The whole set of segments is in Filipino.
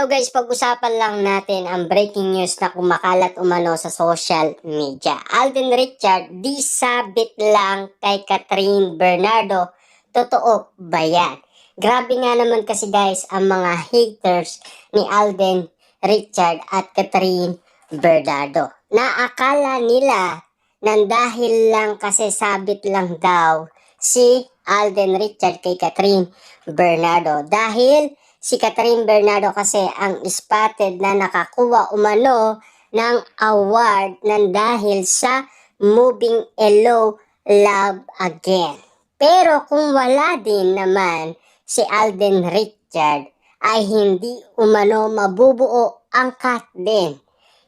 Now guys, pag-usapan lang natin ang breaking news na kumakalat umano sa social media. Alden Richard, di sabit lang kay Catherine Bernardo. Totoo ba yan? Grabe nga naman kasi guys ang mga haters ni Alden Richard at Catherine Bernardo. Naakala nila nang dahil lang kasi sabit lang daw si Alden Richard kay Catherine Bernardo. Dahil si Catherine Bernardo kasi ang spotted na nakakuha umano ng award ng dahil sa Moving Hello Love Again. Pero kung wala din naman si Alden Richard ay hindi umano mabubuo ang cut din.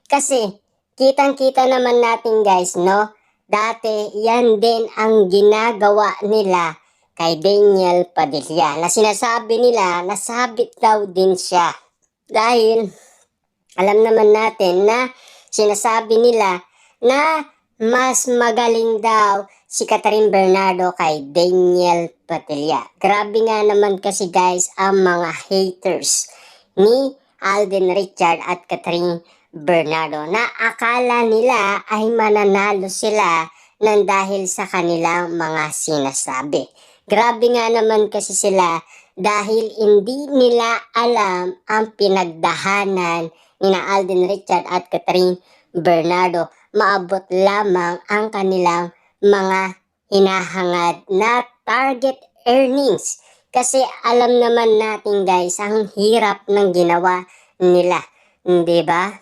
Kasi kitang-kita naman natin guys, no? Dati yan din ang ginagawa nila kay Daniel Padilla na sinasabi nila nasabit daw din siya. Dahil alam naman natin na sinasabi nila na mas magaling daw si Catherine Bernardo kay Daniel Padilla. Grabe nga naman kasi guys ang mga haters ni Alden Richard at Catherine Bernardo na akala nila ay mananalo sila nang dahil sa kanilang mga sinasabi. Grabe nga naman kasi sila dahil hindi nila alam ang pinagdahanan ni Alden Richard at Catherine Bernardo. Maabot lamang ang kanilang mga hinahangad na target earnings. Kasi alam naman natin guys ang hirap ng ginawa nila. Diba?